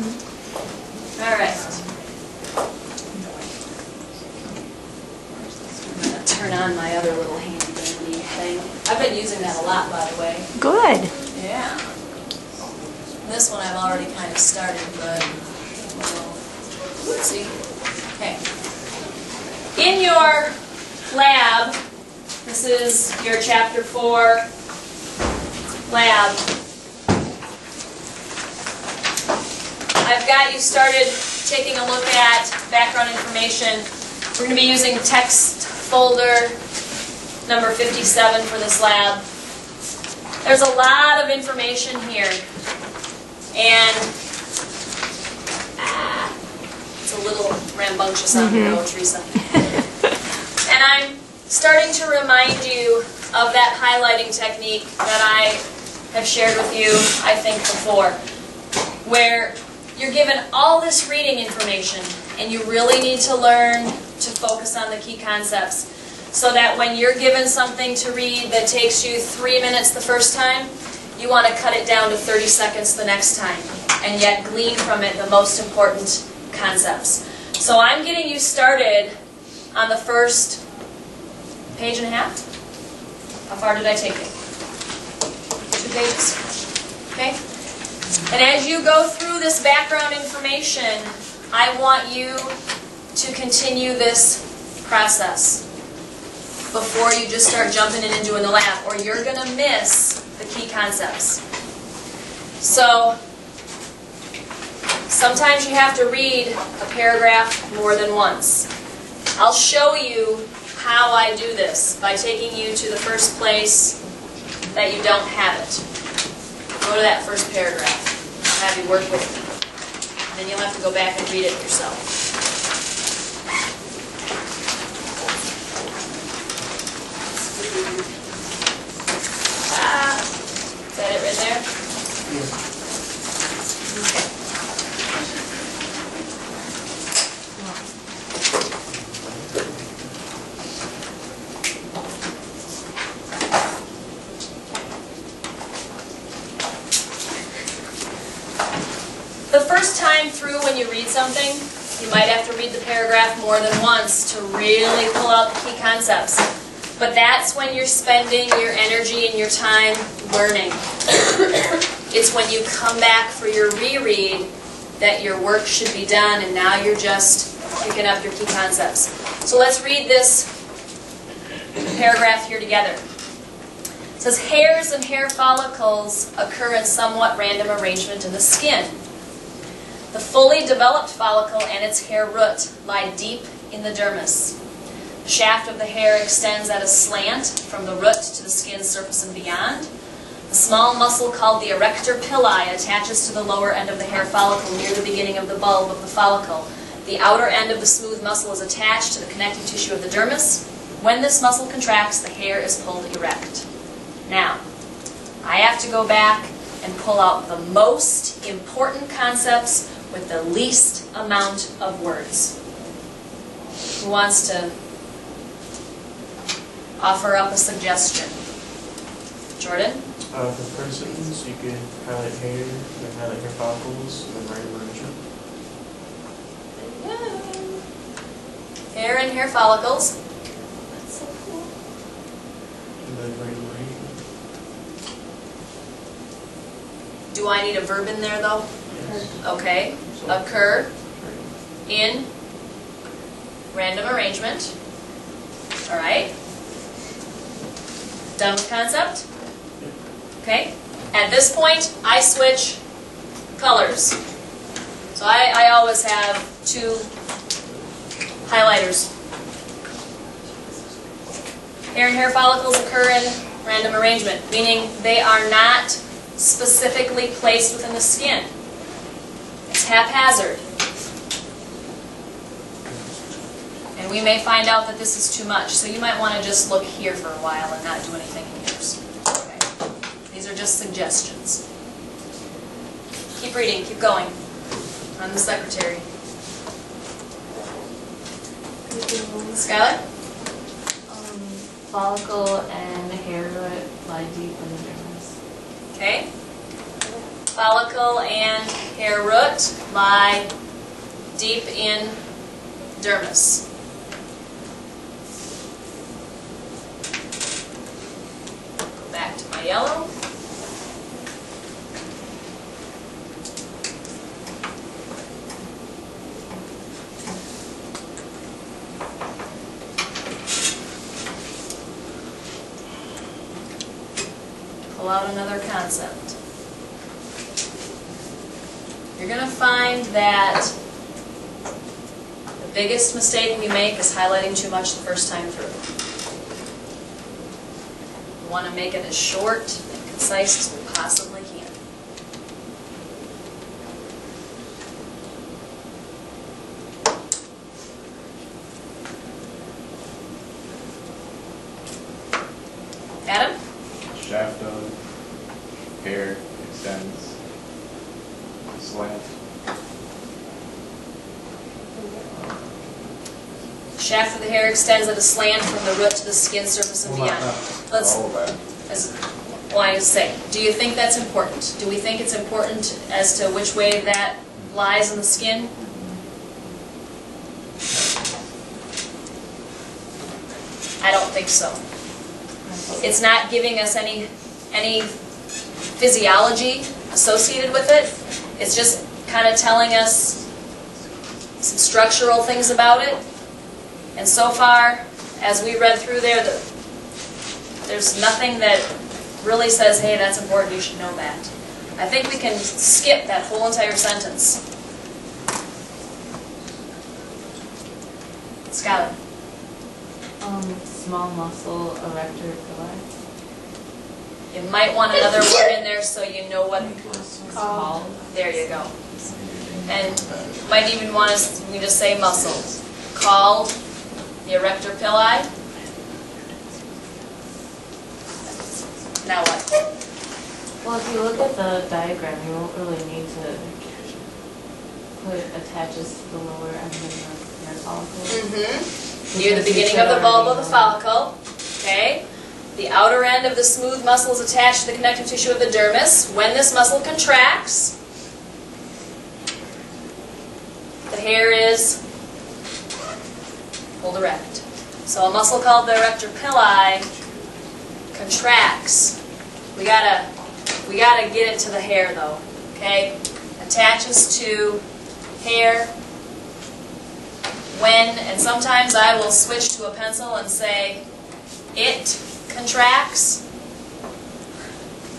All right. I'm going to turn on my other little handy dandy thing. I've been using that a lot, by the way. Good. Yeah. This one I've already kind of started, but let's see. Okay. In your lab, this is your Chapter 4 lab. I've got you started taking a look at background information. We're going to be using text folder number 57 for this lab. There's a lot of information here, and it's a little rambunctious on the road, Teresa. And I'm starting to remind you of that highlighting technique that I have shared with you, I think, before, where you're given all this reading information, and you really need to learn to focus on the key concepts, so that when you're given something to read that takes you 3 minutes the first time, you want to cut it down to 30 seconds the next time, and yet glean from it the most important concepts. So I'm getting you started on the first page and a half. How far did I take it? 2 pages. Okay? And as you go through this background information, I want you to continue this process before you just start jumping in and doing the lab, or you're going to miss the key concepts. So sometimes you have to read a paragraph more than once. I'll show you how I do this by taking you to the first place that you don't have it. Go to that first paragraph. I'll have you work with me. And then you'll have to go back and read it yourself. Is that it right there? Okay. The first time through when you read something, you might have to read the paragraph more than once to really pull out the key concepts. But that's when you're spending your energy and your time learning. It's when you come back for your reread that your work should be done, and now you're just picking up your key concepts. So let's read this paragraph here together. It says, hairs and hair follicles occur in somewhat random arrangement in the skin. The fully developed follicle and its hair root lie deep in the dermis. The shaft of the hair extends at a slant from the root to the skin surface and beyond. The small muscle called the erector pili attaches to the lower end of the hair follicle near the beginning of the bulb of the follicle. The outer end of the smooth muscle is attached to the connective tissue of the dermis. When this muscle contracts, the hair is pulled erect. Now, I have to go back and pull out the most important concepts with the least amount of words. Who wants to offer up a suggestion? Jordan? For persons, you could highlight hair, then highlight hair follicles, and then write arrangement. Hair and hair follicles. That's so cool. And then write arrangement. Do I need a verb in there though? Yes. Okay. So, Occur in random arrangement. All right. Done with concept? Okay. At this point, I switch colors. So I always have 2 highlighters. Hair and hair follicles occur in random arrangement, meaning they are not specifically placed within the skin. It's haphazard. And we may find out that this is too much, so you might want to just look here for a while and not do anything in yours. Okay. These are just suggestions. Keep reading, keep going. I'm the secretary. Skylar? Follicle and hair root lie deep in the dermis. Okay. follicle and hair root lie deep in dermis. Go back to my yellow. Pull out another concept. You're going to find that the biggest mistake we make is highlighting too much the first time through. We want to make it as short and concise as we possibly can. Adam? Shaft of hair extends slant. Shaft of the hair extends at a slant from the root to the skin surface and beyond. Let's, All of that. well, I just say, do you think that's important? Do we think it's important as to which way that lies in the skin? I don't think so. It's not giving us any physiology associated with it. It's just kind of telling us some structural things about it. And so far, as we read through there, there's nothing that really says, hey, that's important, you should know that. I think we can skip that whole entire sentence. Skylar. Small muscle erector pili. You might want another word in there so you know what It's called. There you go. And might even want us, we just say muscle. Called the erector pili. Now what? Well, if you look at the diagram, you won't really need to put attaches to the lower end of the hair follicle. Near the beginning of the bulb of the follicle. Okay. The outer end of the smooth muscle is attached to the connective tissue of the dermis. When this muscle contracts, the hair is pulled erect. So a muscle called the erector pili contracts. We gotta get it to the hair though. Okay? Attaches to hair. When, and sometimes I will switch to a pencil and say, it contracts.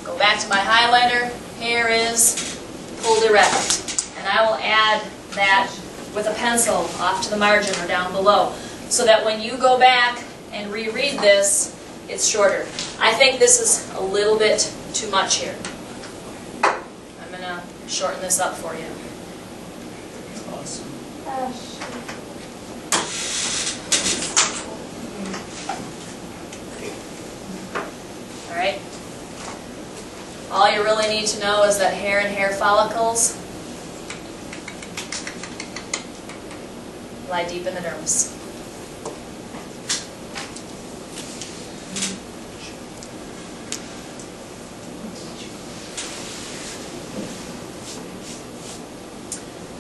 Go back to my highlighter. Hair is pulled erect. And I will add that with a pencil off to the margin or down below, so that when you go back and reread this, it's shorter. I think this is a little bit too much here. I'm going to shorten this up for you. Awesome. All right? All you really need to know is that hair and hair follicles lie deep in the dermis.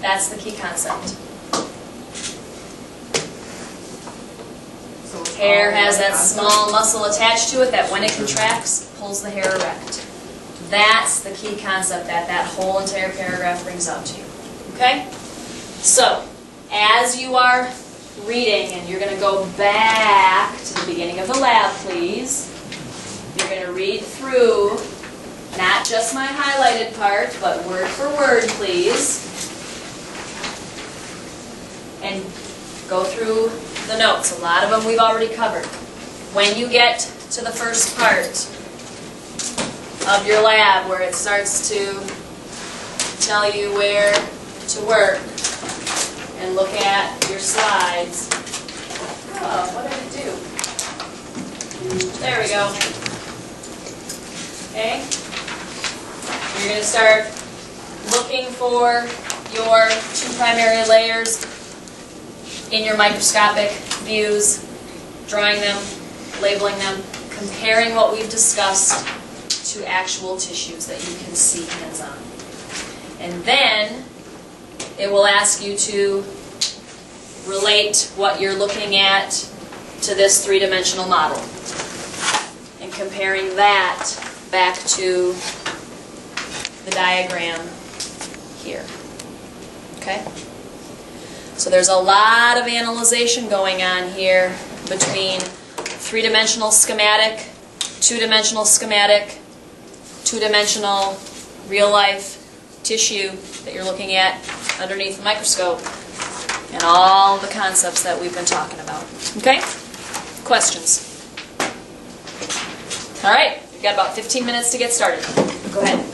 That's the key concept. Hair has that small muscle attached to it that when it contracts, pulls the hair erect. That's the key concept that that whole entire paragraph brings out to you. Okay? So, as you are reading, and you're going to go back to the beginning of the lab, please. You're going to read through, not just my highlighted part, but word for word, please. And go through the notes. A lot of them we've already covered. When you get to the first part of your lab where it starts to tell you where to work and look at your slides. Oh, what did it do? There we go. Okay? You're going to start looking for your two primary layers in your microscopic views, drawing them, labeling them, comparing what we've discussed to actual tissues that you can see hands-on. And then it will ask you to relate what you're looking at to this three-dimensional model. And comparing that back to the diagram here. Okay? So there's a lot of analyzation going on here between three-dimensional schematic, two-dimensional schematic, two-dimensional real-life tissue that you're looking at underneath the microscope, and all the concepts that we've been talking about. Okay? Questions? All right, you've got about 15 minutes to get started. Go ahead.